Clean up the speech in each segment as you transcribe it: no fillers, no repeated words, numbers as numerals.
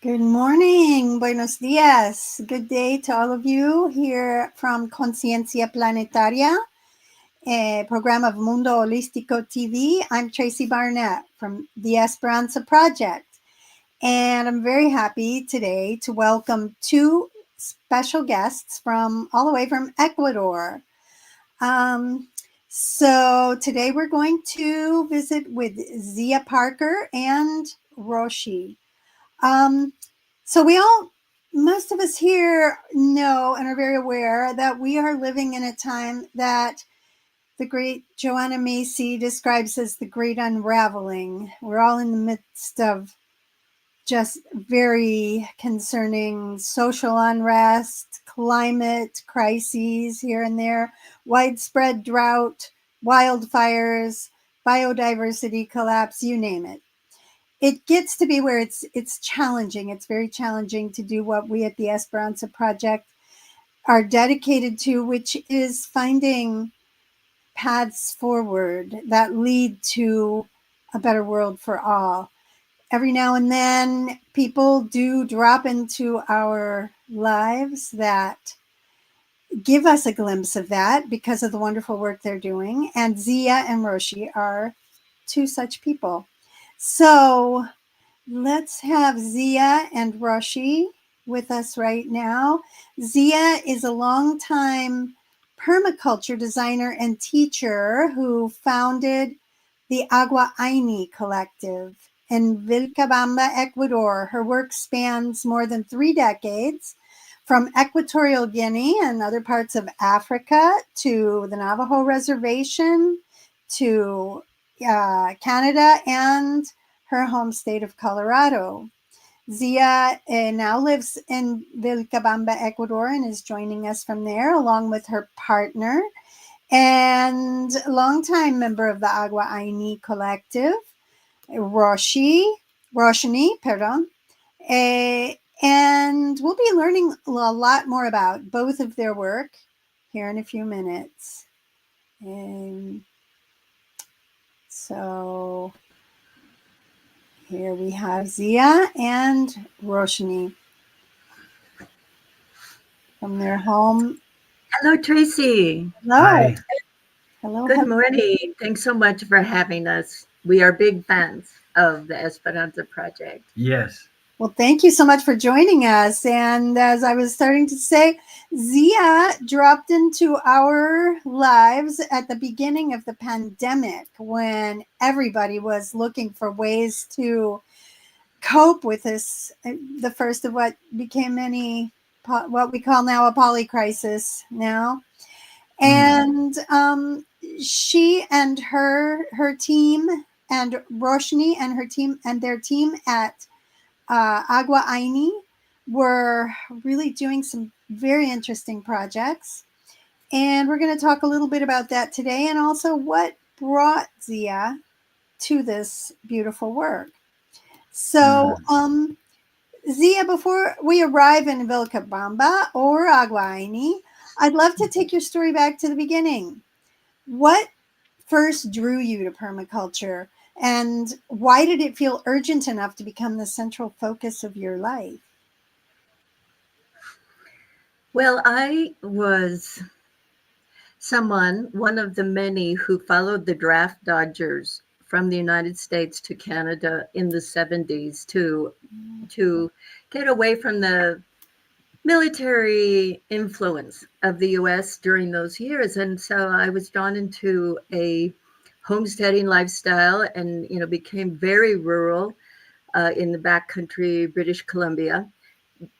Good morning, buenos dias. Good day to all of you here from Conciencia Planetaria, a program of Mundo Holístico TV. I'm Tracy Barnett from the Esperanza Project, and I'm very happy today to welcome two special guests from all the way from Ecuador. So today we're going to visit with Zia Parker and Roshni. So most of us here know and are very aware that we are living in a time that the great Joanna Macy describes as the great unraveling. We're all in the midst of just very concerning social unrest, climate crises here and there, widespread drought, wildfires, biodiversity collapse, you name it. It gets to be where it's challenging. It's very challenging to do what we at the Esperanza Project are dedicated to, which is finding paths forward that lead to a better world for all. Every now and then, people do drop into our lives that give us a glimpse of that because of the wonderful work they're doing. And Zia and Roshni are two such people. So let's have Zia and Roshni with us right now. Zia is a longtime permaculture designer and teacher who founded the Agua Ayni Collective in Vilcabamba, Ecuador. Her work spans more than 3 decades, from Equatorial Guinea and other parts of Africa to the Navajo Reservation to Canada and her home state of Colorado. Zia now lives in Vilcabamba, Ecuador, and is joining us from there, along with her partner and longtime member of the Agua Ayni Collective, Roshni. And we'll be learning a lot more about both of their work here in a few minutes. So here we have Zia and Roshni from their home. Hello, Tracy. Hello. Hi. Hello. Good morning. Thanks so much for having us. We are big fans of the Esperanza Project. Yes. Well, thank you so much for joining us. And as I was starting to say, Zia dropped into our lives at the beginning of the pandemic when everybody was looking for ways to cope with this, the first of what became what we call now a polycrisis now. And she and her team, and Roshni and her team and their team at Agua Ayni were really doing some very interesting projects. And we're going to talk a little bit about that today, and also what brought Zia to this beautiful work. So, Zia, before we arrive in Vilcabamba or Agua Ayni, I'd love to take your story back to the beginning. What first drew you to permaculture, and why did it feel urgent enough to become the central focus of your life? Well, I was one of the many who followed the draft dodgers from the United States to Canada in the 70s to get away from the military influence of the US during those years. And so I was drawn into a homesteading lifestyle and, became very rural in the backcountry, British Columbia.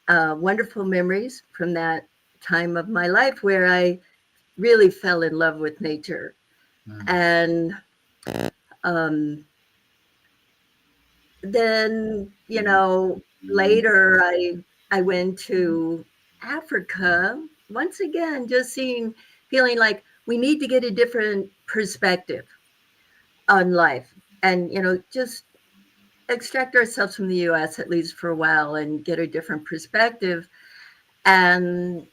Wonderful memories from that time of my life where I really fell in love with nature. And then, later I went to Africa, once again, just feeling like we need to get a different perspective on life and, just extract ourselves from the US, at least for a while, and get a different perspective. And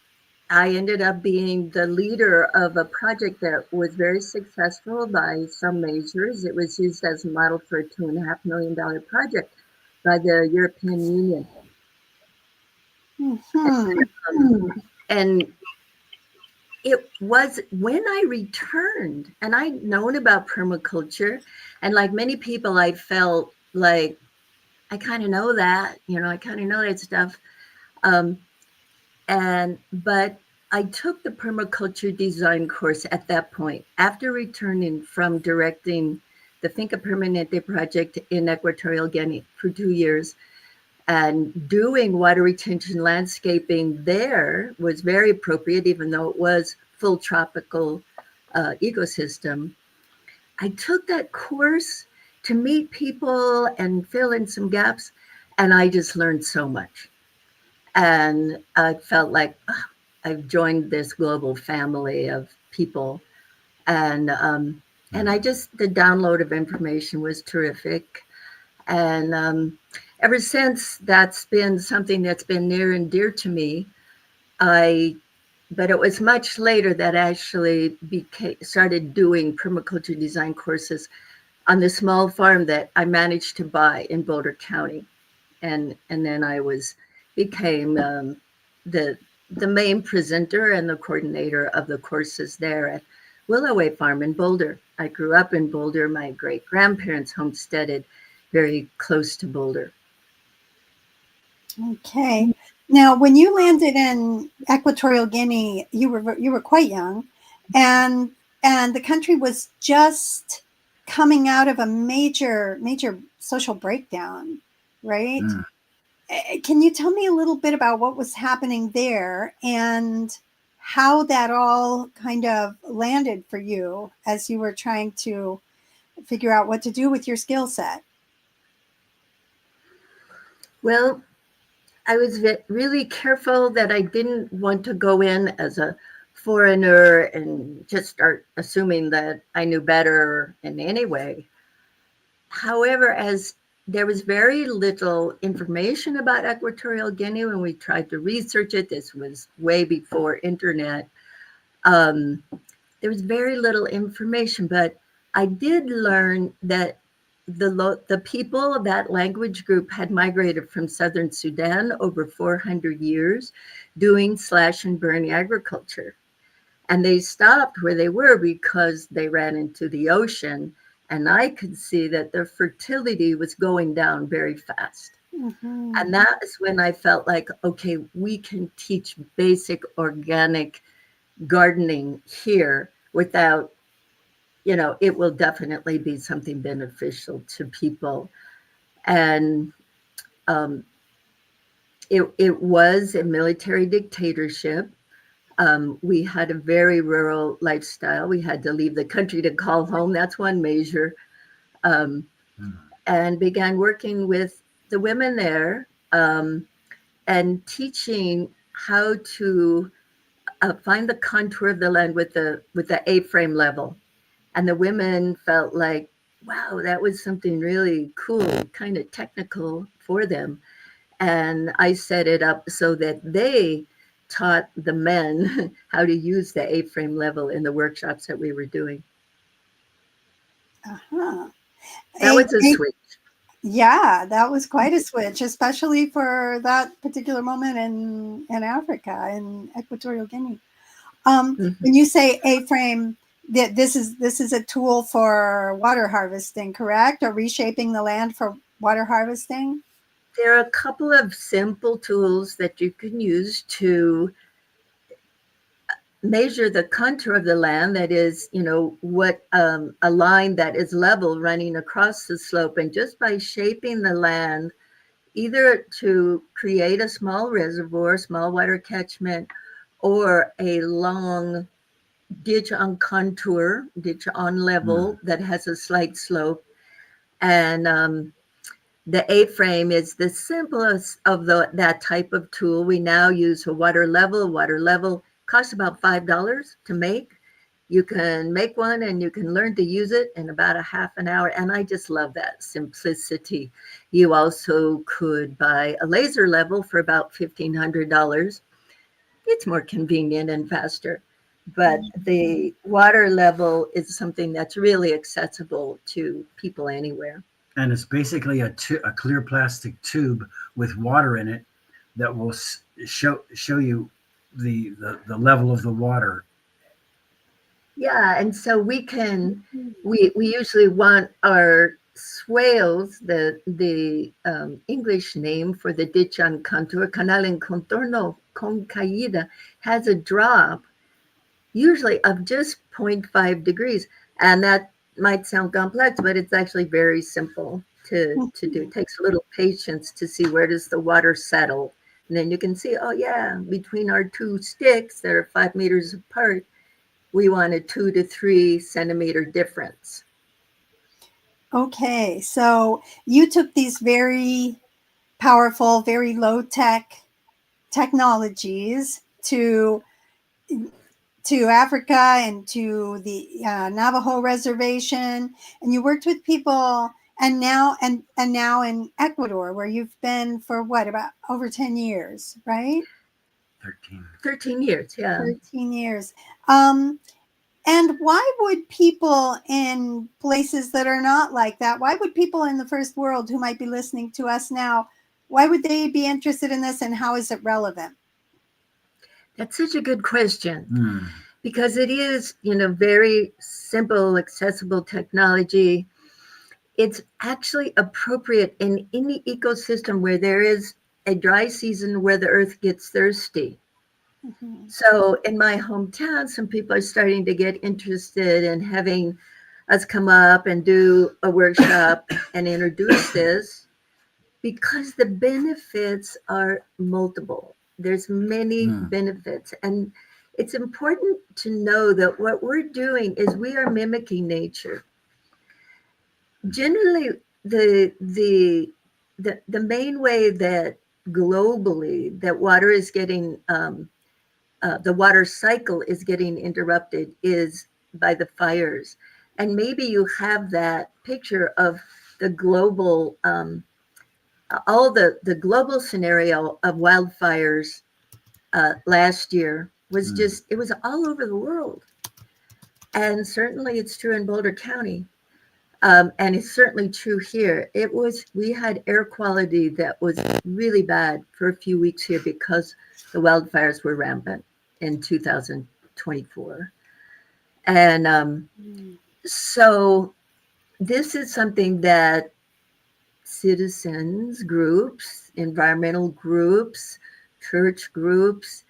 I ended up being the leader of a project that was very successful by some measures. It was used as a model for a $2.5 million project by the European Union. And it was when I returned, and I'd known about permaculture, and like many people, I felt like I kind of know that, I kind of know that stuff. Um, but I took the permaculture design course at that point after returning from directing the Finca Permanente project in Equatorial Guinea for 2 years. And doing water retention landscaping there was very appropriate, even though it was full tropical ecosystem. I took that course to meet people and fill in some gaps, and I just learned so much. And I felt like I've joined this global family of people, and I just the download of information was terrific, and ever since that's been something that's been near and dear to me. But it was much later that I actually started doing permaculture design courses on the small farm that I managed to buy in Boulder County, and then I became the main presenter and the coordinator of the courses there at Willoway Farm in Boulder. I grew up in Boulder. My great grandparents homesteaded very close to Boulder. Okay. Now, when you landed in Equatorial Guinea, you were quite young, and the country was just coming out of a major social breakdown, right? Can you tell me a little bit about what was happening there and how that all kind of landed for you as you were trying to figure out what to do with your skill set? Well, I was really careful that I didn't want to go in as a foreigner and just start assuming that I knew better in any way. However, as there was very little information about Equatorial Guinea when we tried to research it, this was way before internet. There was very little information, but I did learn that the people of that language group had migrated from southern Sudan over 400 years doing slash and burn agriculture. And they stopped where they were because they ran into the ocean. And I could see that their fertility was going down very fast. Mm-hmm. And that is when I felt like, okay, we can teach basic organic gardening here without, it will definitely be something beneficial to people. And it was a military dictatorship. We had a very rural lifestyle. We had to leave the country to call home. That's one measure. And began working with the women there and teaching how to find the contour of the land with the A-frame level. And the women felt like, wow, that was something really cool, kind of technical for them. And I set it up so that they taught the men how to use the A-frame level in the workshops that we were doing. Uh-huh. That was a switch. Yeah, that was quite a switch, especially for that particular moment in Africa, in Equatorial Guinea. When you say A-frame, this is a tool for water harvesting, correct? Or reshaping the land for water harvesting? There are a couple of simple tools that you can use to measure the contour of the land. That is, what a line that is level running across the slope. And just by shaping the land, either to create a small reservoir, small water catchment, or a long ditch on contour, ditch on level that has a slight slope. And the A-frame is the simplest of that type of tool. We now use a water level. Water level costs about $5 to make. You can make one and you can learn to use it in about a half an hour. And I just love that simplicity. You also could buy a laser level for about $1,500. It's more convenient and faster. But the water level is something that's really accessible to people anywhere. And it's basically a clear plastic tube with water in it that will show you the level of the water. Yeah, and so we usually want our swales, the English name for the ditch on contour, canal en contorno con caída, has a drop usually of just 0.5 degrees. And that might sound complex, but it's actually very simple to do. It takes a little patience to see where does the water settle. And then you can see, oh yeah, between our two sticks that are 5 meters apart, we want a 2 to 3 centimeter difference. Okay, so you took these very powerful, very low tech technologies to Africa and to the Navajo reservation, and you worked with people, and now in Ecuador, where you've been for what, about over 10 years, right? 13 years, yeah. 13 years. And why would people in places that are not like that, why would people in the first world who might be listening to us now, why would they be interested in this, and how is it relevant? That's such a good question, because it is, very simple, accessible technology. It's actually appropriate in any ecosystem where there is a dry season where the earth gets thirsty. Mm-hmm. So in my hometown, some people are starting to get interested in having us come up and do a workshop and introduce this, because the benefits are multiple. There's many benefits. And it's important to know that what we're doing is we are mimicking nature. Generally, the main way that globally that water is getting, the water cycle is getting interrupted is by the fires. And maybe you have that picture of the global, all the global scenario of wildfires last year was just, it was all over the world. And certainly it's true in Boulder County. And it's certainly true here. We had air quality that was really bad for a few weeks here because the wildfires were rampant in 2024. And so this is something that citizens groups, environmental groups, church groups,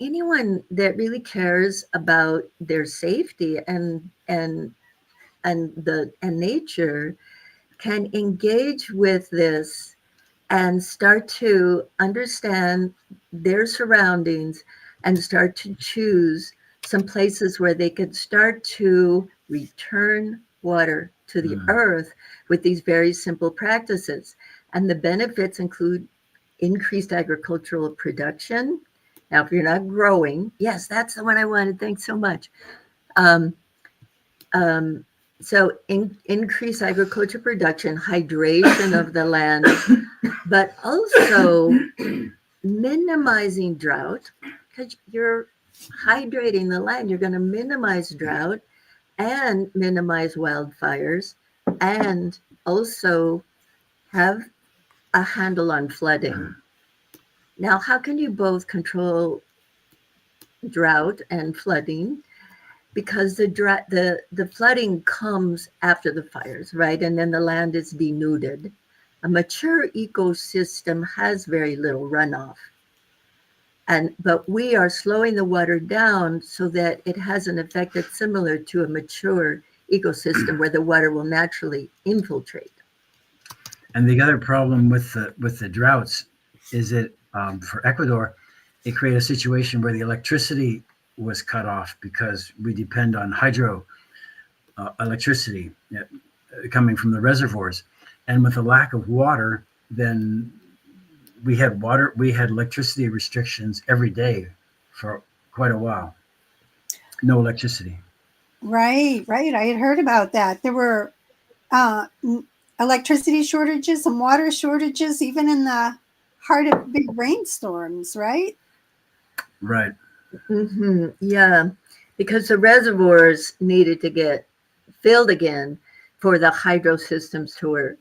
anyone that really cares about their safety and nature can engage with this and start to understand their surroundings and start to choose some places where they could start to return water to the earth with these very simple practices. And the benefits include increased agricultural production. Now, if you're not growing, yes, that's the one I wanted. Thanks so much. So increase agriculture production, hydration of the land, but also minimizing drought, because you're hydrating the land. You're going to minimize drought and minimize wildfires, and also have a handle on flooding. Now, how can you both control drought and flooding? Because the flooding comes after the fires, right? And then the land is denuded. A mature ecosystem has very little runoff. But we are slowing the water down so that it has an effect that's similar to a mature ecosystem where the water will naturally infiltrate. And the other problem with the droughts is that for Ecuador, it created a situation where the electricity was cut off because we depend on hydro electricity coming from the reservoirs. And with the lack of water, then we had electricity restrictions every day for quite a while. No electricity. Right. I had heard about that. There were electricity shortages and water shortages, even in the heart of big rainstorms, right? Right. Mm-hmm. Yeah, because the reservoirs needed to get filled again for the hydro systems to work.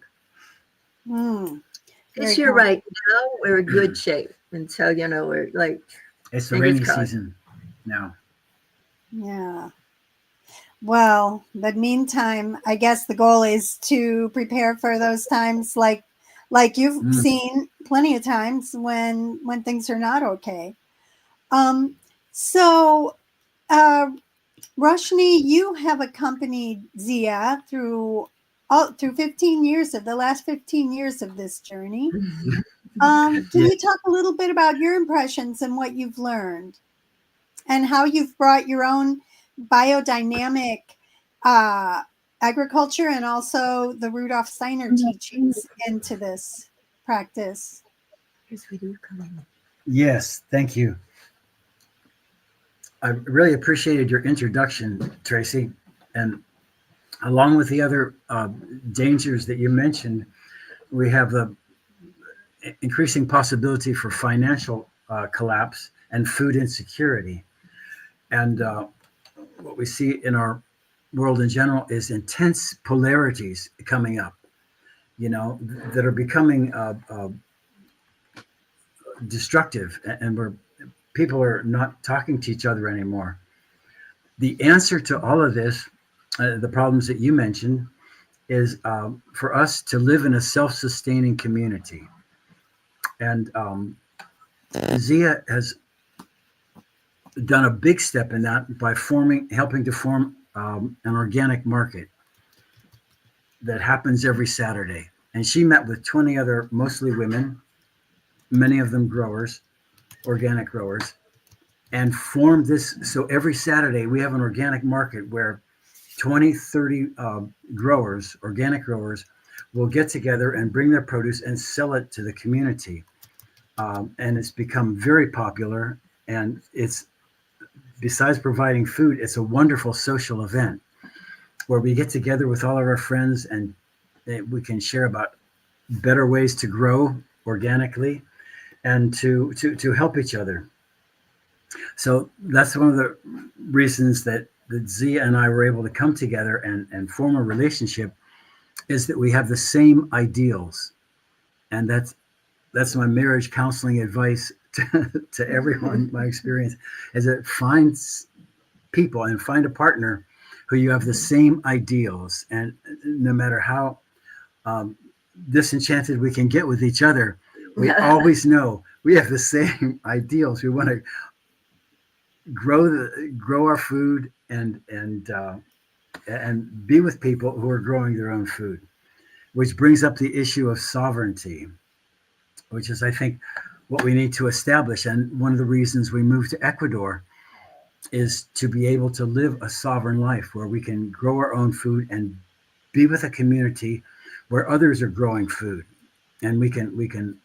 This Very year, cool. right now, we're in good shape until, we're like, It's the fingers rainy crossed. season now. Yeah. Well, but meantime, I guess the goal is to prepare for those times like you've seen plenty of times when things are not okay. So Roshni, you have accompanied Zia through 15 years of the last 15 years of this journey. Can you talk a little bit about your impressions and what you've learned and how you've brought your own biodynamic agriculture and also the Rudolf Steiner teachings into this practice? Yes, thank you. I really appreciated your introduction, Tracy, and along with the other dangers that you mentioned, we have the increasing possibility for financial collapse and food insecurity. And what we see in our world in general is intense polarities coming up, that are becoming destructive, and where people are not talking to each other anymore. The answer to all of this, the problems that you mentioned, is for us to live in a self-sustaining community. And Zia has done a big step in that by helping to form an organic market that happens every Saturday. And she met with 20 other, mostly women, many of them growers, organic growers, and formed this. So every Saturday we have an organic market where 20, 30 growers, organic growers, will get together and bring their produce and sell it to the community. And it's become very popular. And it's, besides providing food, it's a wonderful social event where we get together with all of our friends and we can share about better ways to grow organically and to help each other. So that's one of the reasons that Zia and I were able to come together and form a relationship, is that we have the same ideals. And that's my marriage counseling advice to everyone. My experience is that find people and find a partner who you have the same ideals. And no matter how disenchanted we can get with each other, we always know we have the same ideals. We want to grow our food and be with people who are growing their own food, which brings up the issue of sovereignty, which is, I think, what we need to establish. And one of the reasons we moved to Ecuador is to be able to live a sovereign life where we can grow our own food and be with a community where others are growing food, and we can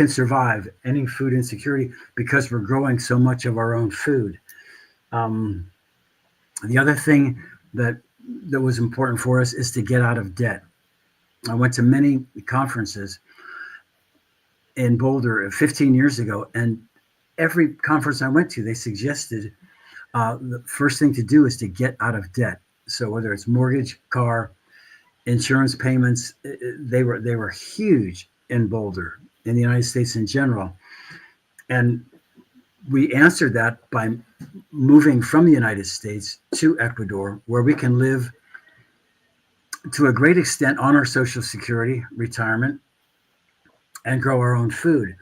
survive any food insecurity because we're growing so much of our own food. The other thing that was important for us is to get out of debt. I went to many conferences in Boulder 15 years ago, and every conference I went to, they suggested the first thing to do is to get out of debt. So whether it's mortgage, car, insurance payments, they were huge in Boulder, in the United States in general. And we answered that by moving from the United States to Ecuador, where we can live to a great extent on our Social Security, retirement, and grow our own food,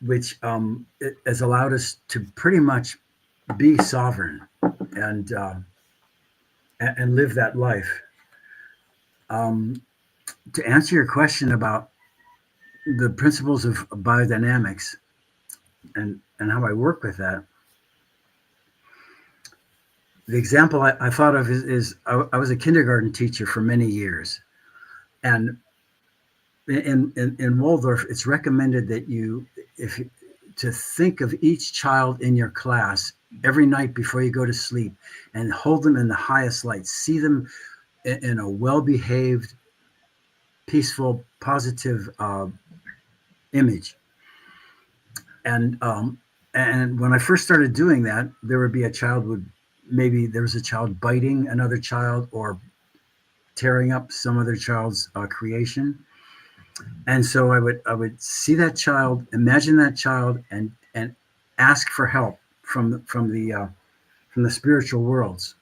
which has allowed us to pretty much be sovereign and live that life. To answer your question about the principles of biodynamics and how I work with that, the example I thought of is I was a kindergarten teacher for many years, and in Waldorf, it's recommended that to think of each child in your class every night before you go to sleep and hold them in the highest light. See them in a well-behaved, peaceful, positive image. And when I first started doing that, there would be a child maybe there was a child biting another child or tearing up some other child's creation. And so I would see that child, imagine that child, and ask for help from the spiritual worlds.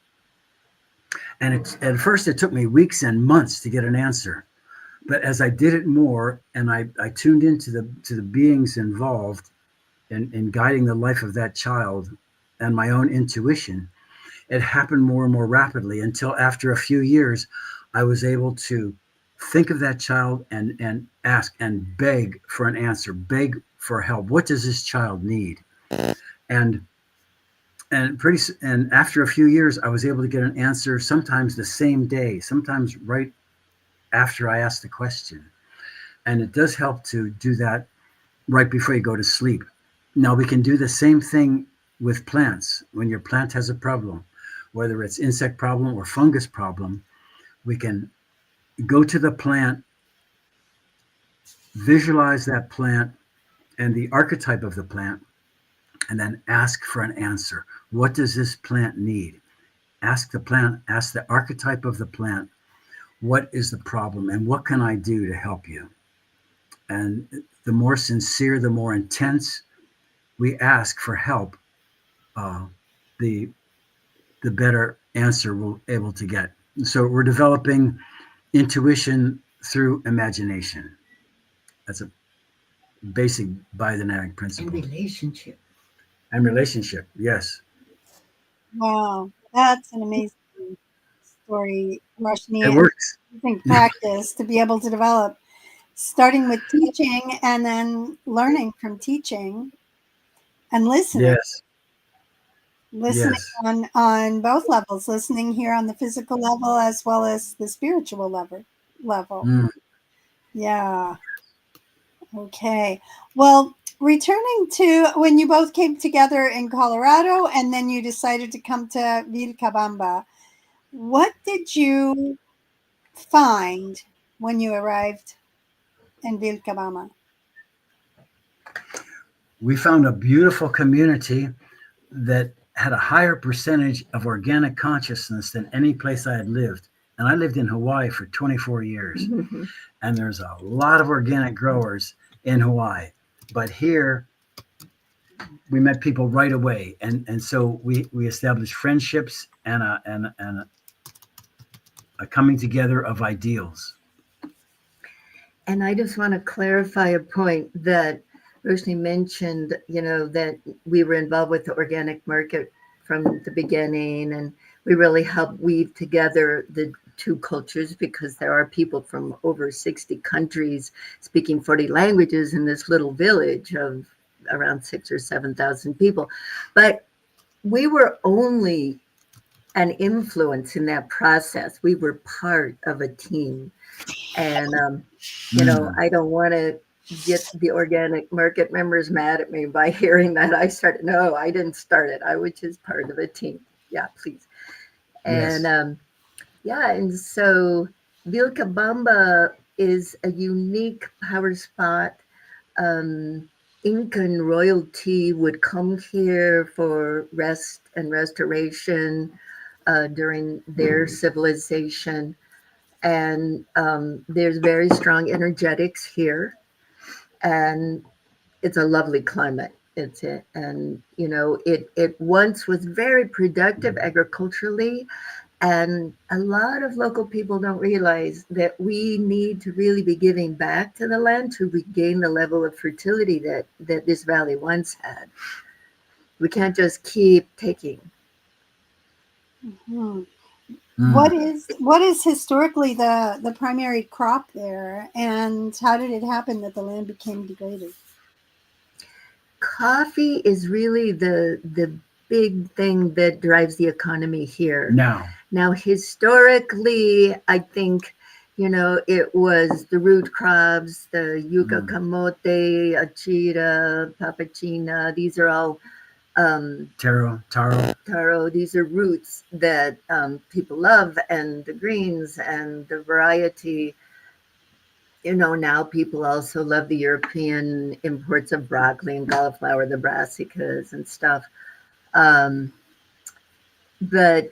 And at first it took me weeks and months to get an answer. But as I did it more, and I tuned into the beings involved in guiding the life of that child and my own intuition, it happened more and more rapidly until after a few years, I was able to think of that child and ask and beg for an answer, beg for help. What does this child need? And and after a few years, I was able to get an answer, sometimes the same day, sometimes right after I asked the question. And it does help to do that right before you go to sleep. Now, we can do the same thing with plants. When your plant has a problem, whether it's insect problem or fungus problem, we can go to the plant, visualize that plant and the archetype of the plant, and then ask for an answer. What does this plant need? Ask the plant, ask the archetype of the plant, what is the problem and what can I do to help you? And the more sincere, the more intense we ask for help, the better answer we'll able to get. So we're developing intuition through imagination. That's a basic biodynamic principle. And relationship. And relationship, yes. Wow, that's an amazing story, Roshni. It And works. using practice to be able to develop, starting with teaching and then learning from teaching and listening. Yes, Listening yes. on both levels, listening here on the physical level as well as the spiritual level. Mm. Yeah. Okay. Well, returning to when you both came together in Colorado and then you decided to come to Vilcabamba, what did you find when you arrived in Vilcabamba? We found a beautiful community that had a higher percentage of organic consciousness than any place I had lived. And I lived in Hawaii for 24 years. Mm-hmm. And there's a lot of organic growers in Hawaii. But here, we met people right away. And so we established friendships and a coming together of ideals. And I just want to clarify a point that Roshni mentioned, that we were involved with the organic market from the beginning, and we really helped weave together the two cultures because there are people from over 60 countries speaking 40 languages in this little village of around 6,000 or 7,000 people. But we were only an influence in that process. We were part of a team. And, I don't want to get the organic market members mad at me by hearing that I started. No, I didn't start it. I was just part of a team. Yeah, please. Yes. And and so Vilcabamba is a unique power spot. Incan royalty would come here for rest and restoration during their civilization. And there's very strong energetics here. And it's a lovely climate. It once was very productive agriculturally, and a lot of local people don't realize that we need to really be giving back to the land to regain the level of fertility that this valley once had. We can't just keep taking. Mm-hmm. Mm. What is historically the primary crop there, and how did it happen that the land became degraded? Coffee is really the big thing that drives the economy here. Now, historically, I think, it was the root crops, the yucca camote, achira, papachina. These are all taro. These are roots that people love, and the greens and the variety. Now people also love the European imports of broccoli and cauliflower, the brassicas and stuff. But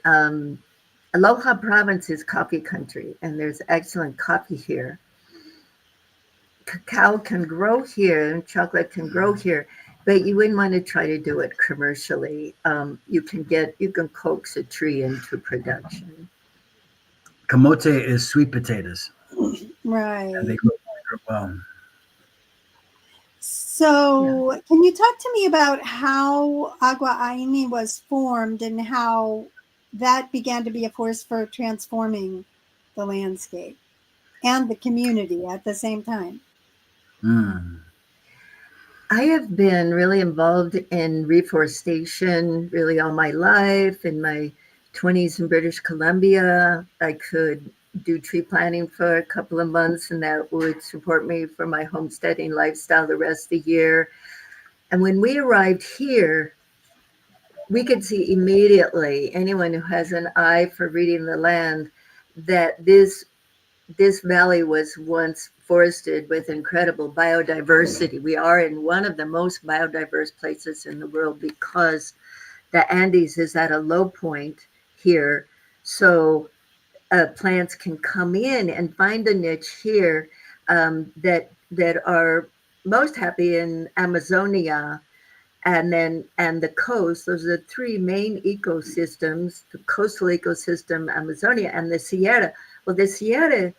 Aloha province is coffee country, and there's excellent coffee here. cacao can grow here and chocolate can grow here, but you wouldn't want to try to do it commercially. You can coax a tree into production. Camote is sweet potatoes, and Right. they grow well. So, can you talk to me about how Agua Ayni was formed and how that began to be a force for transforming the landscape and the community at the same time? Mm. I have been really involved in reforestation really all my life. In my 20s in British Columbia, I could do tree planting for a couple of months, and that would support me for my homesteading lifestyle the rest of the year. And when we arrived here, we could see immediately, anyone who has an eye for reading the land, that this valley was once forested with incredible biodiversity. We are in one of the most biodiverse places in the world because the Andes is at a low point here. So plants can come in and find a niche here that are most happy in Amazonia and the coast. Those are the three main ecosystems: the coastal ecosystem, Amazonia, and the Sierra. Well, the Sierra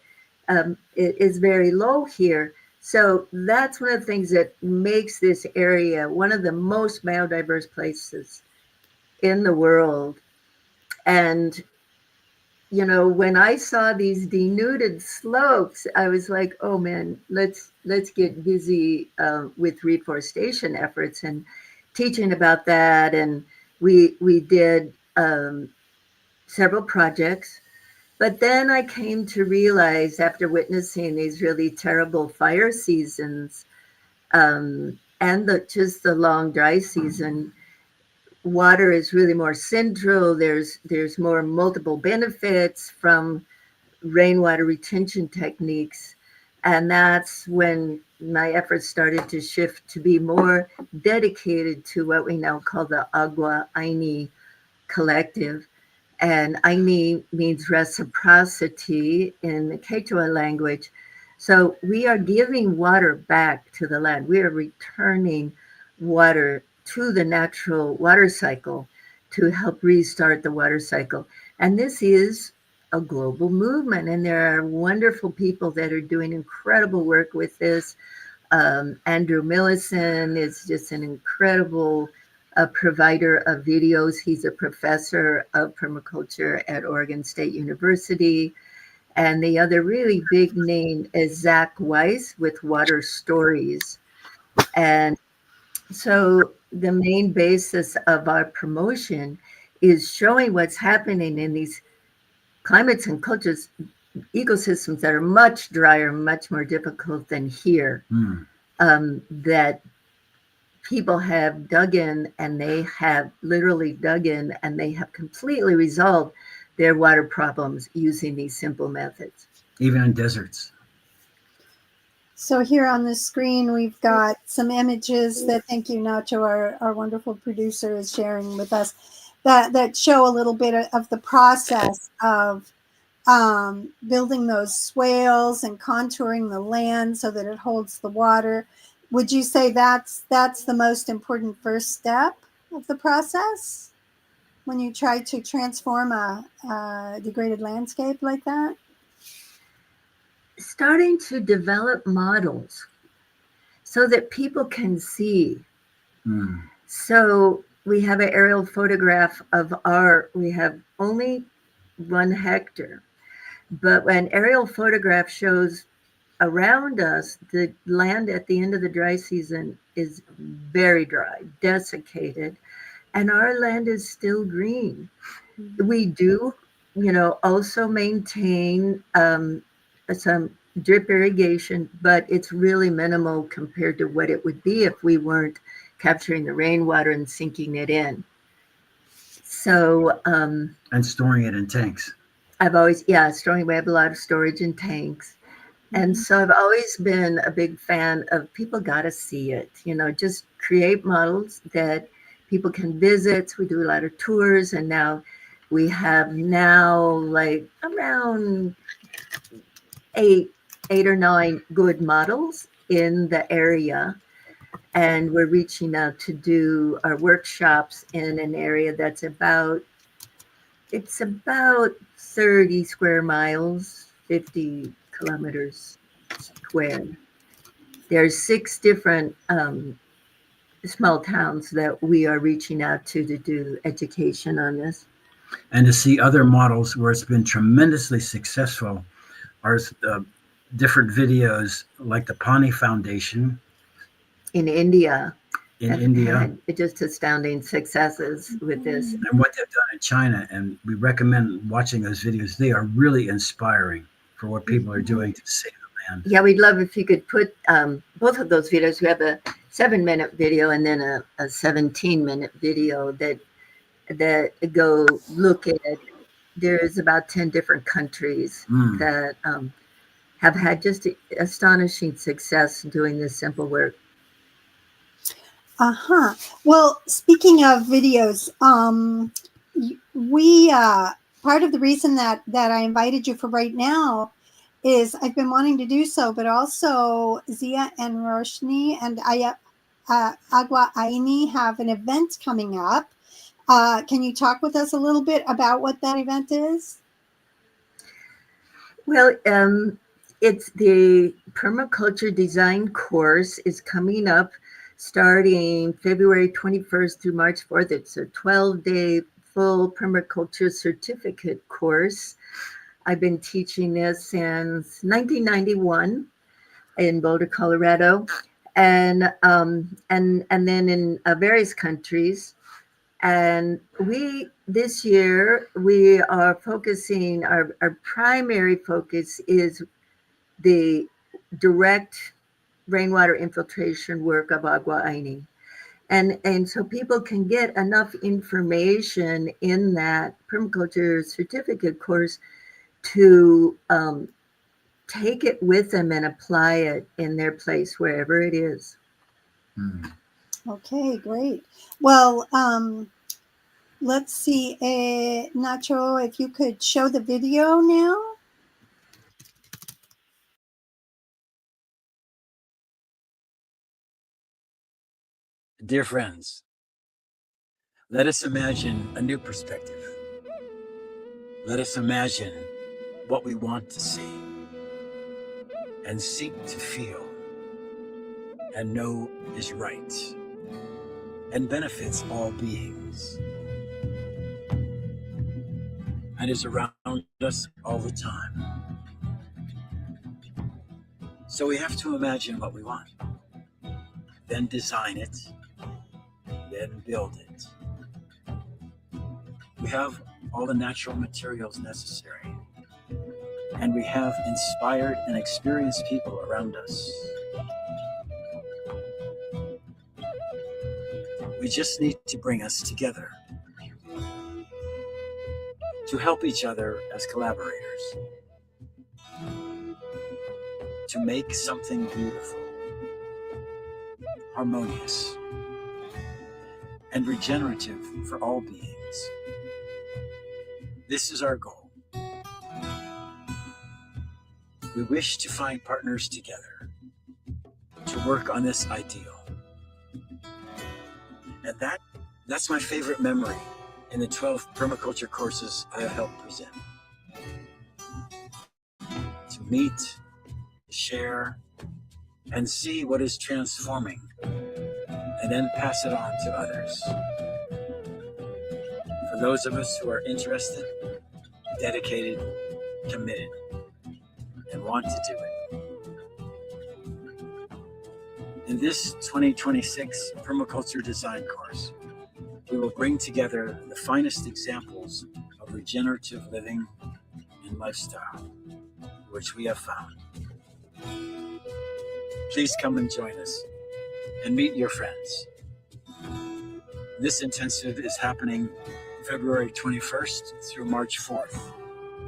it is very low here. So that's one of the things that makes this area one of the most biodiverse places in the world. And when I saw these denuded slopes, I was like, "Oh man, let's get busy with reforestation efforts and teaching about that." And we did several projects. But then I came to realize, after witnessing these really terrible fire seasons and just the long dry season, water is really more central. There's more multiple benefits from rainwater retention techniques. And that's when my efforts started to shift to be more dedicated to what we now call the Agua Ayni Collective. And Ayni means reciprocity in the Quechua language. So we are giving water back to the land. We are returning water to the natural water cycle to help restart the water cycle. And this is a global movement, and there are wonderful people that are doing incredible work with this. Andrew Millison is just an incredible provider of videos. He's a professor of permaculture at Oregon State University. And the other really big name is Zach Weiss with Water Stories. And so the main basis of our promotion is showing what's happening in these climates and cultures, ecosystems that are much drier, much more difficult than here, that people have dug in, and they have literally dug in, and they have completely resolved their water problems using these simple methods. Even in deserts. So here on the screen, we've got some images that, thank you, Nacho, our wonderful producer, is sharing with us that show a little bit of the process of building those swales and contouring the land so that it holds the water. Would you say that's the most important first step of the process when you try to transform a degraded landscape like that? Starting to develop models so that people can see. So we have an aerial photograph of we have only 1 hectare, but an aerial photograph shows around us, the land at the end of the dry season is very dry, desiccated, and our land is still green. We do, also maintain some drip irrigation, but it's really minimal compared to what it would be if we weren't capturing the rainwater and sinking it in. So, and storing it in tanks. I've always, we have a lot of storage in tanks. And so I've always been a big fan of people got to see it, just create models that people can visit. We do a lot of tours, and now we have like around eight or nine good models in the area, and we're reaching out to do our workshops in an area that's about 30 square miles, 50 kilometers square. There's 6 different small towns that we are reaching out to do education on this. And to see other models where it's been tremendously successful are different videos like the Pani Foundation In India. India. Had just astounding successes with this. And what they've done in China. And we recommend watching those videos. They are really inspiring for what people are doing to save the land. Yeah, we'd love if you could put both of those videos. We have a 7-minute video and then a 17-minute video that go look at. There's about 10 different countries that have had just astonishing success doing this simple work. Well, speaking of videos, we part of the reason that I invited you for right now is I've been wanting to do so, but also Zia and Roshni and Agua Ayni have an event coming up. Can you talk with us a little bit about what that event is? Well, it's the permaculture design course is coming up starting February 21st through March 4th. It's a 12-day full permaculture certificate course. I've been teaching this since 1991 in Boulder, Colorado, and then in various countries. And this year we are focusing, our primary focus is the direct rainwater infiltration work of Agua Ayni. And so people can get enough information in that permaculture certificate course to take it with them and apply it in their place, wherever it is. Okay, great. Well, let's see, Nacho, if you could show the video now. Dear friends, let us imagine a new perspective. Let us imagine what we want to see and seek to feel and know is right and benefits all beings and is around us all the time. So we have to imagine what we want, then design it, then build it. We have all the natural materials necessary, and we have inspired and experienced people around us. We just need to bring us together to help each other as collaborators, to make something beautiful, harmonious, and regenerative for all beings. This is our goal. We wish to find partners together to work on this ideal. And that's my favorite memory in the 12 permaculture courses I have helped present. To meet, share, and see what is transforming, and then pass it on to others. For those of us who are interested, dedicated, committed, and want to do it. In this 2026 permaculture design course, we will bring together the finest examples of regenerative living and lifestyle, which we have found. Please come and join us and meet your friends. This intensive is happening February 21st through March 4th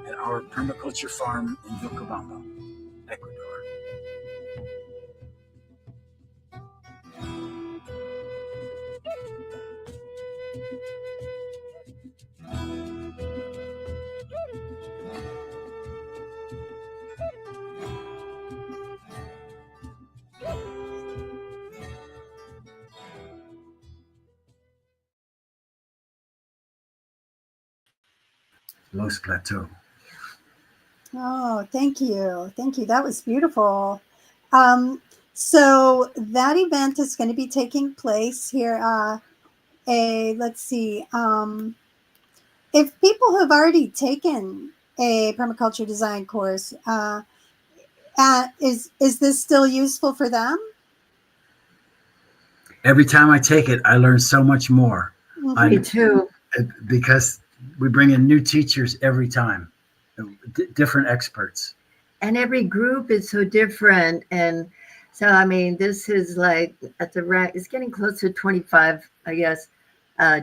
at our permaculture farm in Vilcabamba, Ecuador. Los Plateau. Oh, thank you. Thank you. That was beautiful. So that event is going to be taking place here. Let's see. If people have already taken a permaculture design course, is this still useful for them? Every time I take it, I learn so much more. Mm-hmm. Me too. Because we bring in new teachers every time, different experts. And every group is so different. And so, I mean, this is like at the right, it's getting close to 25, I guess,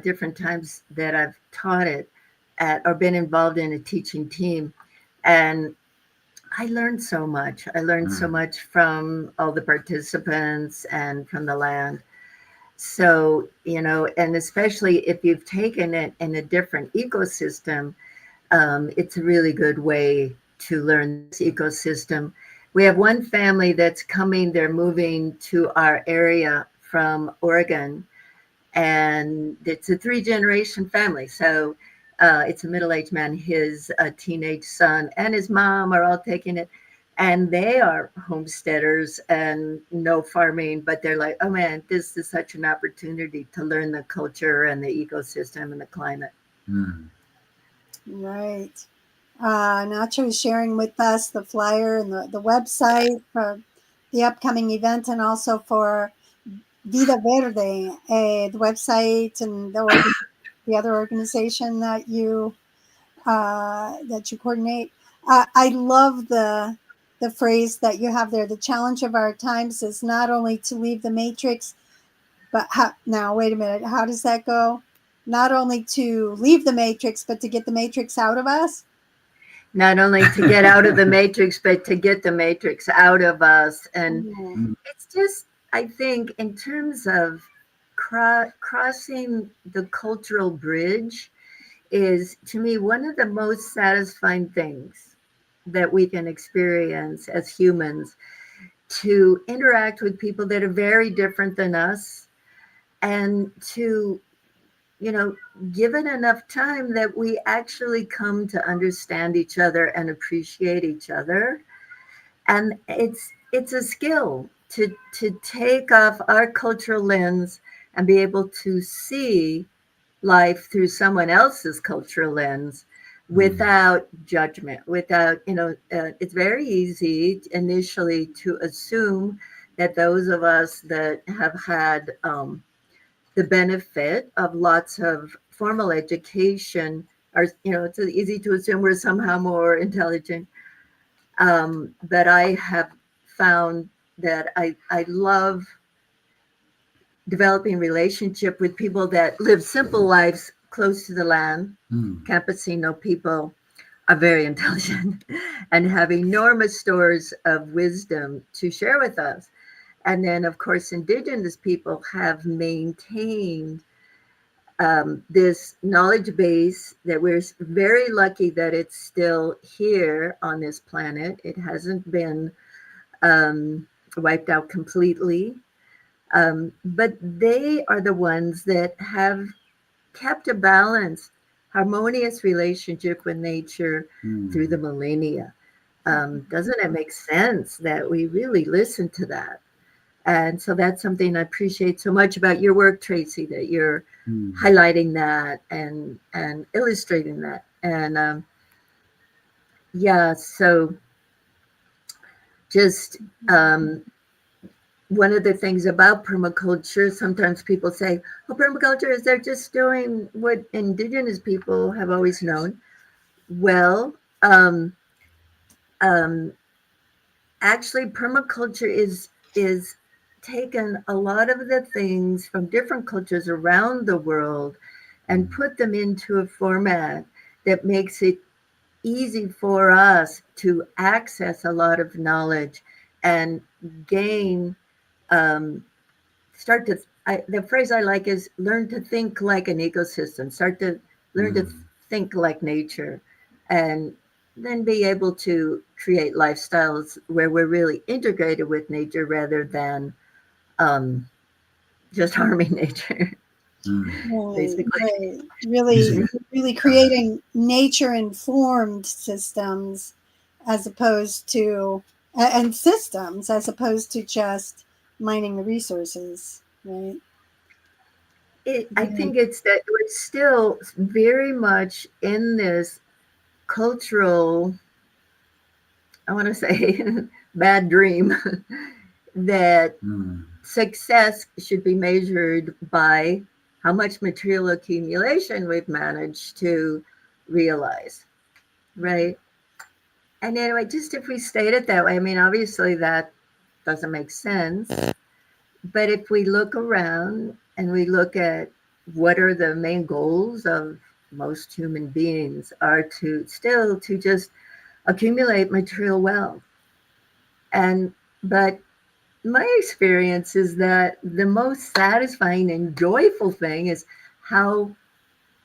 different times that I've taught it at or been involved in a teaching team. And I learned so much. I learned so much from all the participants and from the land. So, you know, and especially if you've taken it in a different ecosystem, it's a really good way to learn this ecosystem. We have one family that's coming, they're moving to our area from Oregon, and it's a 3-generation family. So it's a middle-aged man, his teenage son, and his mom are all taking it. And they are homesteaders and no farming, but they're like, oh man, this is such an opportunity to learn the culture and the ecosystem and the climate. Mm. Right. Nacho is sharing with us the flyer and the website for the upcoming event, and also for Vida Verde, the website and the other organization that you coordinate. I love the phrase that you have there. The challenge of our times is not only to leave the matrix, but now wait a minute. How does that go? Not only to leave the matrix, but to get the matrix out of us. Not only to get out of the matrix, but to get the matrix out of us. And it's just, I think, in terms of crossing the cultural bridge is, to me, one of the most satisfying things that we can experience as humans, to interact with people that are very different than us, and to, you know, given enough time that we actually come to understand each other and appreciate each other. And it's a skill to take off our cultural lens and be able to see life through someone else's cultural lens without judgment, without, you know, it's very easy initially to assume that those of us that have had the benefit of lots of formal education are, you know, it's easy to assume we're somehow more intelligent. But I have found that I love developing relationship with people that live simple lives close to the land. Campesino people are very intelligent and have enormous stores of wisdom to share with us. And then, of course, Indigenous people have maintained this knowledge base that we're very lucky that it's still here on this planet. It hasn't been wiped out completely. But they are the ones that have kept a balanced, harmonious relationship with nature through the millennia. Doesn't it make sense that we really listen to that? And so that's something I appreciate so much about your work, Tracy, that you're highlighting that and illustrating that. And yeah, so just one of the things about permaculture, sometimes people say, oh, permaculture is they're just doing what Indigenous people have always known. Well, actually, permaculture is taken a lot of the things from different cultures around the world and put them into a format that makes it easy for us to access a lot of knowledge and gain, start to, the phrase I like is learn to think like an ecosystem, start to learn to think like nature, and then be able to create lifestyles where we're really integrated with nature rather than just harming nature. Right, basically. right. Really, Using really creating nature-informed systems as opposed to, and systems as opposed to just mining the resources, right? I think it's that we're still very much in this cultural, I want to say, bad dream that success should be measured by how much material accumulation we've managed to realize, right? And anyway, just if we state it that way, I mean, obviously that doesn't make sense. But if we look around and we look at what are the main goals of most human beings are to just accumulate material wealth. And but my experience is that the most satisfying and joyful thing is how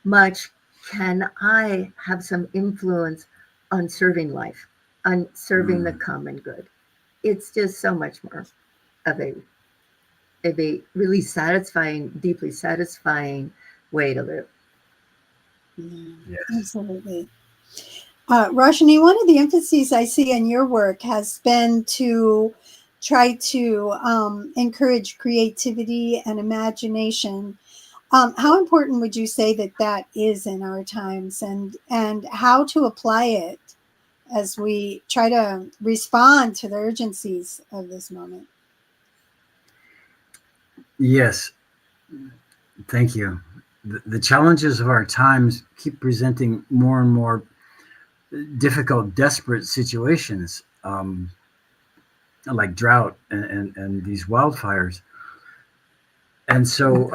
much can I have some influence on serving life, on serving the common good. It's just so much more of a really satisfying, deeply satisfying way to live. Yes. Absolutely. Roshni, one of the emphases I see in your work has been to try to encourage creativity and imagination. How important would you say that is in our times, and how to apply it as we try to respond to the urgencies of this moment? Yes, thank you. The challenges of our times keep presenting more and more difficult, desperate situations, like drought and these wildfires. And so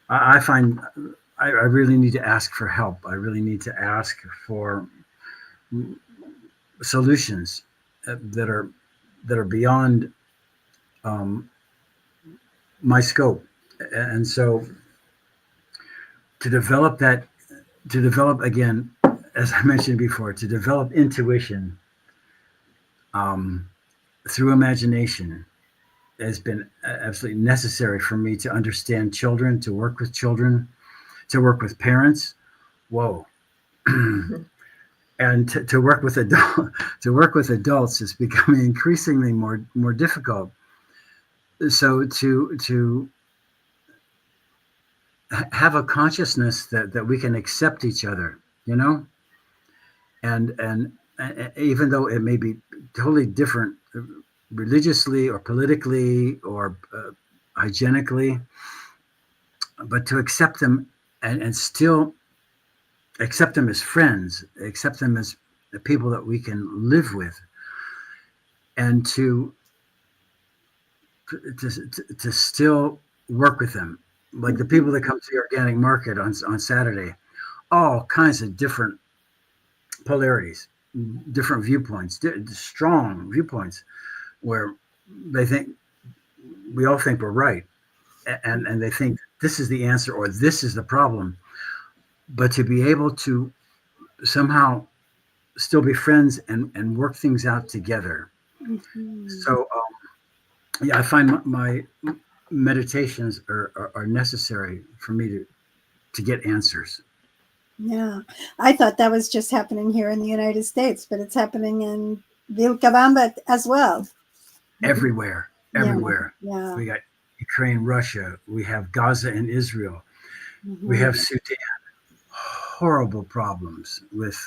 I find I really need to ask for help. I really need to ask for solutions that are beyond my scope. And so to develop again, as I mentioned before, to develop intuition through imagination has been absolutely necessary for me to understand children, to work with children, to work with parents. Whoa. And to work with adults is becoming increasingly more difficult. So to have a consciousness that we can accept each other, and even though it may be totally different religiously or politically or hygienically, but to accept them and still accept them as friends, accept them as the people that we can live with, and to still work with them, like the people that come to the organic market on Saturday, all kinds of different polarities, different viewpoints, strong viewpoints, where we all think we're right, and they think this is the answer or this is the problem, but to be able to somehow still be friends and work things out together. So yeah, I find my meditations are necessary for me to get answers. Yeah, I thought that was just happening here in the United States, but it's happening in Vilcabamba as well. Everywhere. Yeah. We got Ukraine, Russia. We have Gaza and Israel. We have Sudan. Horrible problems with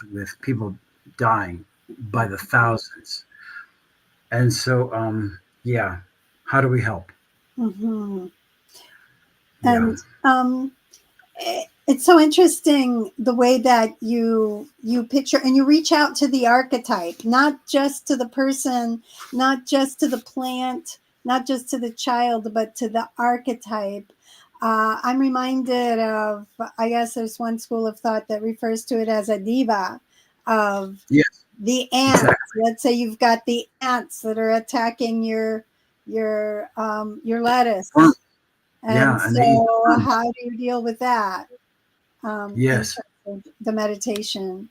people dying by the thousands. And so, yeah, how do we help? And it's so interesting the way that you picture and you reach out to the archetype, not just to the person, not just to the plant, not just to the child, but to the archetype. I'm reminded of, I guess there's one school of thought that refers to it as a diva of the ants. Exactly. Let's say you've got the ants that are attacking your lettuce. And so how do you deal with that? Yes. The meditation.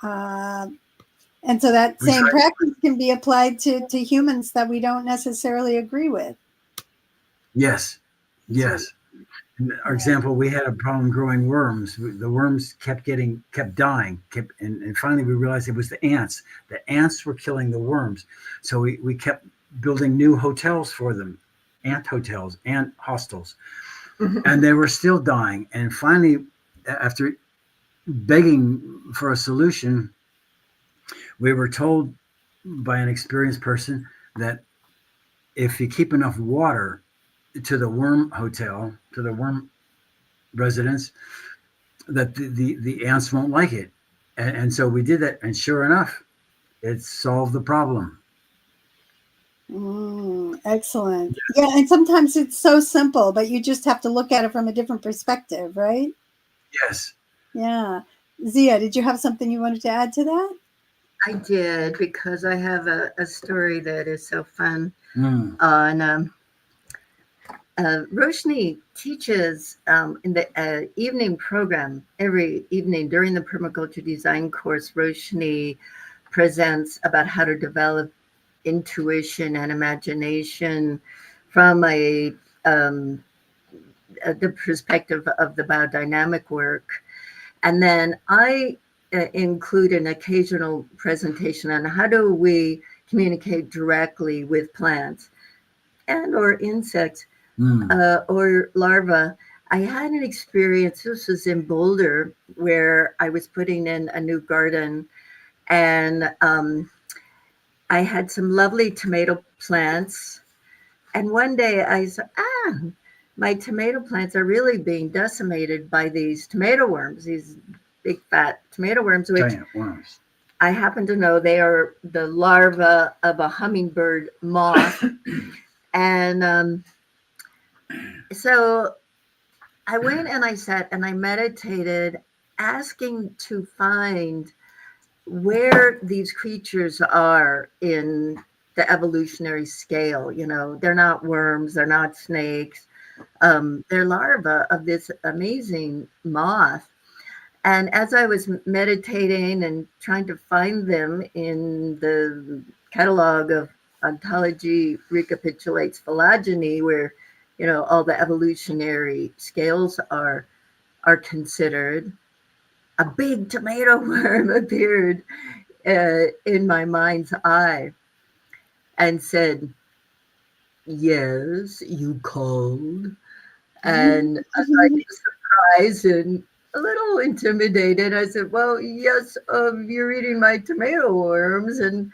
And so that same practice can be applied to humans that we don't necessarily agree with. Yes. Yes. In our example, we had a problem growing worms. The worms kept dying, and finally we realized it was the ants. The ants were killing the worms. So we kept building new hotels for them, ant hotels, ant hostels, and they were still dying. And finally, after begging for a solution, we were told by an experienced person that if you keep enough water to the worm hotel, to the worm residence, that the ants won't like it. And so we did that, and sure enough, it solved the problem. Excellent. Yeah, and sometimes it's so simple, but you just have to look at it from a different perspective, right? Yes. Yeah. Zia, did you have something you wanted to add to that? I did, because I have a story that is so fun. Mm. On Roshni teaches in the evening program every evening during the permaculture design course. Roshni presents about how to develop intuition and imagination from the perspective of the biodynamic work. And then I include an occasional presentation on how do we communicate directly with plants and or insects or larvae. I had an experience, this was in Boulder, where I was putting in a new garden, and I had some lovely tomato plants. And one day I said, my tomato plants are really being decimated by these tomato worms, these big fat tomato worms, which Giant worms. I happen to know they are the larva of a hummingbird moth. And so I went and I sat and I meditated, asking to find where these creatures are in the evolutionary scale. You know, they're not worms, they're not snakes. They're larvae of this amazing moth. And as I was meditating and trying to find them in the catalog of ontology recapitulates phylogeny, where, you know, all the evolutionary scales are considered, a big tomato worm appeared in my mind's eye and said, "Yes, you called." And I was surprised and a little intimidated. I said, "Well, yes, you're eating my tomato worms, and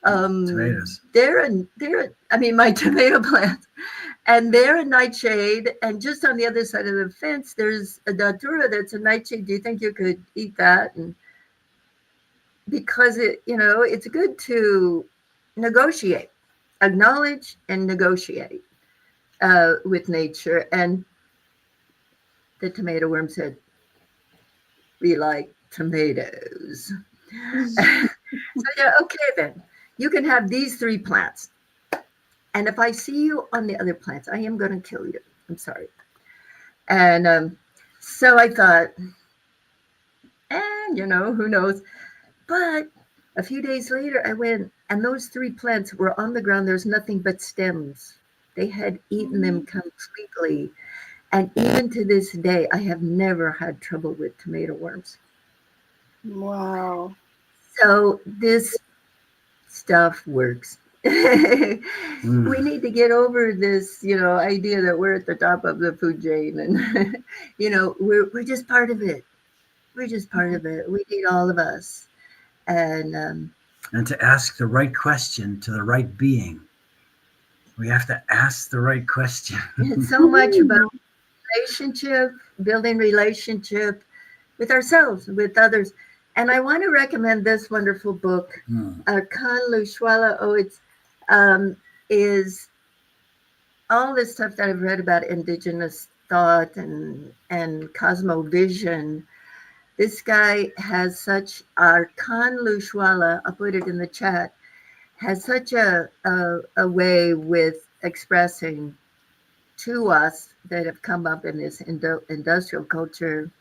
Tomatoes. my tomato plants, and they're a nightshade. And just on the other side of the fence, there's a datura that's a nightshade. Do you think you could eat that?" And because it's good to negotiate, acknowledge and negotiate with nature. And the tomato worm said, "We like tomatoes." So yeah, okay then. You can have these 3 plants. And if I see you on the other plants, I am going to kill you. I'm sorry. And so I thought, who knows? But a few days later, I went, and those 3 plants were on the ground. There's nothing but stems. They had eaten them completely. And even to this day, I have never had trouble with tomato worms. Wow. So this stuff works. We need to get over this, idea that we're at the top of the food chain, and we're just part of it. We're just part of it. We need all of us, and to ask the right question to the right being. We have to ask the right question. It's so much about building relationship with ourselves, with others. And I want to recommend this wonderful book, Khan Lushwala. Is all this stuff that I've read about indigenous thought and cosmovision. This guy has such, Khan Lushwala, I'll put it in the chat, has such a way with expressing to us that have come up in this industrial culture.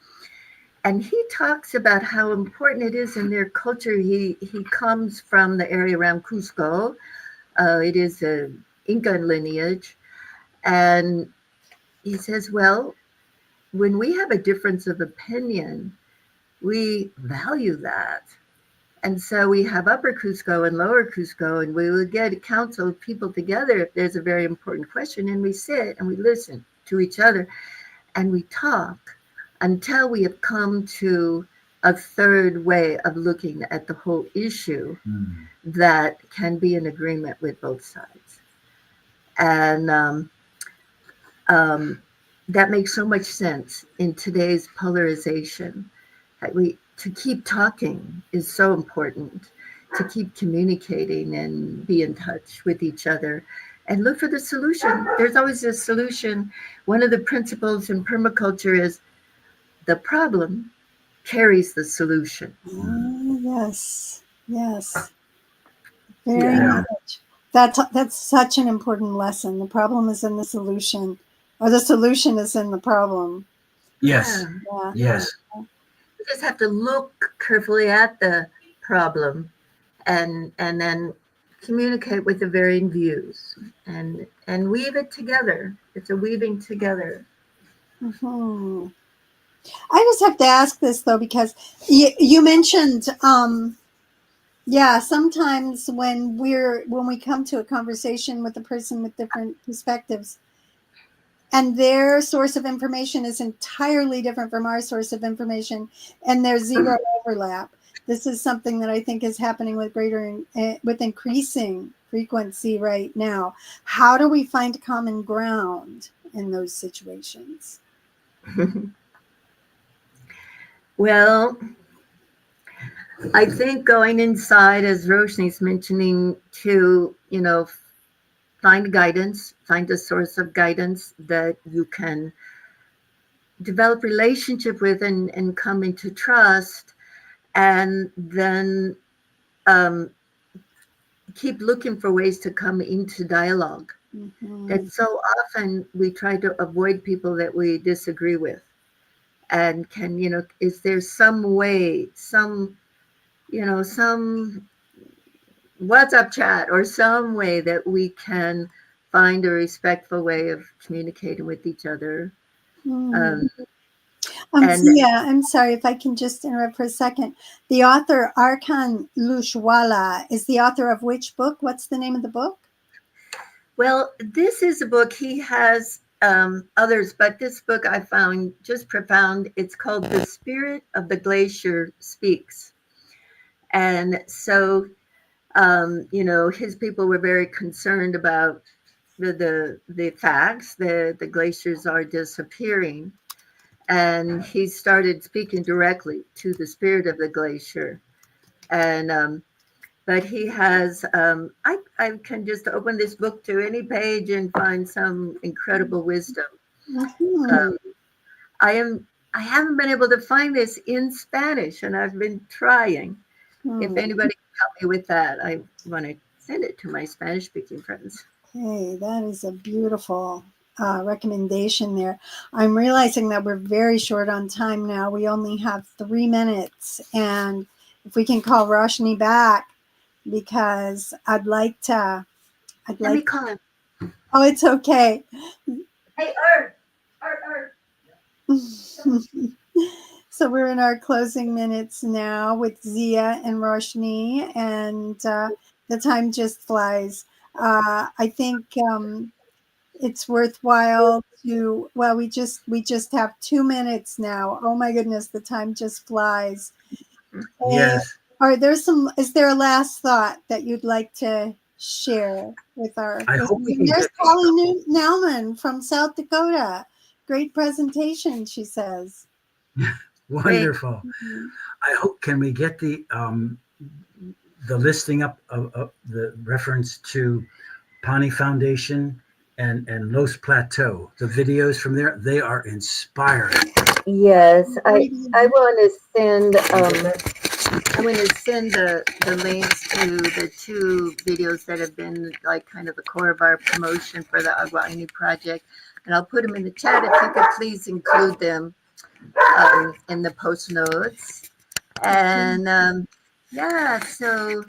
And he talks about how important it is in their culture. He comes from the area around Cusco. It is an Inca lineage. And he says, well, when we have a difference of opinion, we value that. And so we have Upper Cusco and Lower Cusco, and we will get a council of people together if there's a very important question, and we sit and we listen to each other and we talk until we have come to a third way of looking at the whole issue that can be in agreement with both sides. And that makes so much sense in today's polarization. To keep talking is so important, to keep communicating and be in touch with each other and look for the solution. There's always a solution. One of the principles in permaculture is the problem carries the solution. Yes, yes, very Yeah. much. That's such an important lesson. The problem is in the solution, or the solution is in the problem. Yes. Yeah. Yes. You just have to look carefully at the problem and then communicate with the varying views and weave it together. It's a weaving together. Hmm. I just have to ask this though, because you mentioned, yeah, sometimes when we come to a conversation with a person with different perspectives, and their source of information is entirely different from our source of information, and there's zero overlap. This is something that I think is happening with with increasing frequency right now. How do we find common ground in those situations? Well, I think going inside, as Roshni's mentioning, to, find guidance, find a source of guidance that you can develop relationship with and come into trust, and then keep looking for ways to come into dialogue. That so often we try to avoid people that we disagree with. And is there some way, some WhatsApp chat or some way that we can find a respectful way of communicating with each other? Zia, I'm sorry if I can just interrupt for a second. The author, Arkan Lushwala, is the author of which book? What's the name of the book? Well, this is a book. He has others, but this book I found just profound. It's called The Spirit of the Glacier Speaks. And so, his people were very concerned about the facts that the glaciers are disappearing. And he started speaking directly to the spirit of the glacier. And but he has, I can just open this book to any page and find some incredible wisdom. I haven't been able to find this in Spanish, and I've been trying. If anybody can help me with that, I want to send it to my Spanish-speaking friends. Okay, that is a beautiful recommendation there. I'm realizing that we're very short on time now. We only have 3 minutes, and if we can call Roshni back, because I'd like to. Let me call him. Oh, it's okay. Hey, Art. So we're in our closing minutes now with Zia and Roshni, and the time just flies. I think it's worthwhile to. Well, we just have 2 minutes now. Oh my goodness, the time just flies. Yes. Is there a last thought that you'd like to share with our? I hope we can There's get Polly Nauman from South Dakota. Great presentation, she says. Wonderful. I hope, can we get the listing up of the reference to Pani Foundation and Los Plateau, the videos from there? They are inspiring. Yes, I want to send the links to the 2 videos that have been like kind of the core of our promotion for the Agua Ayni project, and I'll put them in the chat if you could please include them in the post notes. And so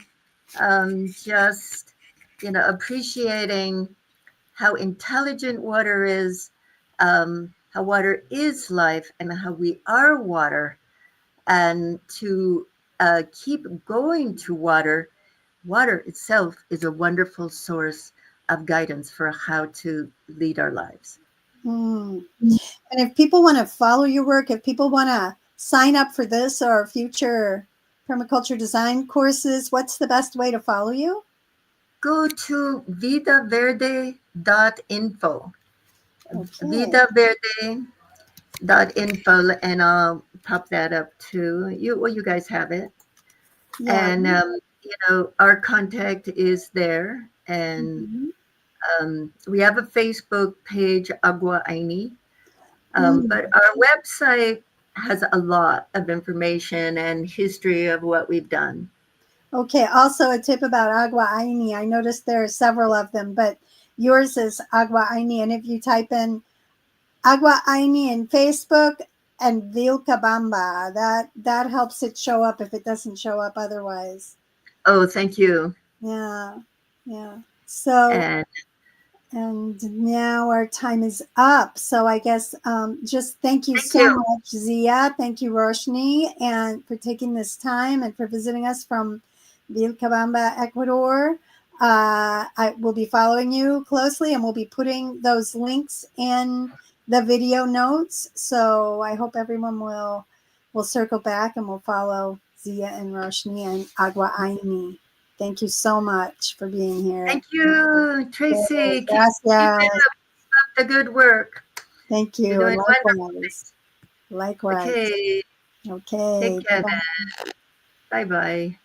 just appreciating how intelligent water is, how water is life and how we are water, and to keep going to water. Water itself is a wonderful source of guidance for how to lead our lives. Mm. And if people want to follow your work, if people want to sign up for this or future permaculture design courses, what's the best way to follow you? Go to vidaverde.info. Okay. Vidaverde.info, and I'll pop that up too. You guys have it. Yeah. And our contact is there, and Mhm. we have a Facebook page, Agua Ayni, Mm. but our website has a lot of information and history of what we've done. Okay. Also, a tip about Agua Ayni. I noticed there are several of them, but yours is Agua Ayni. And if you type in Agua Ayni in Facebook and Vilcabamba, that helps it show up if it doesn't show up otherwise. Oh, thank you. Yeah. Yeah. So, and now our time is up. So I guess just thank you so much, Zia. Thank you, Roshni, and for taking this time and for visiting us from Vilcabamba, Ecuador. I will be following you closely, and we'll be putting those links in the video notes. So I hope everyone will circle back and will follow Zia and Roshni and Agua Ayni. Thank you so much for being here. Thank you, Tracy. Keep Gracias. up the good work. Thank you. You're doing wonderful. Likewise. Okay. Okay. Take care then. Bye-bye.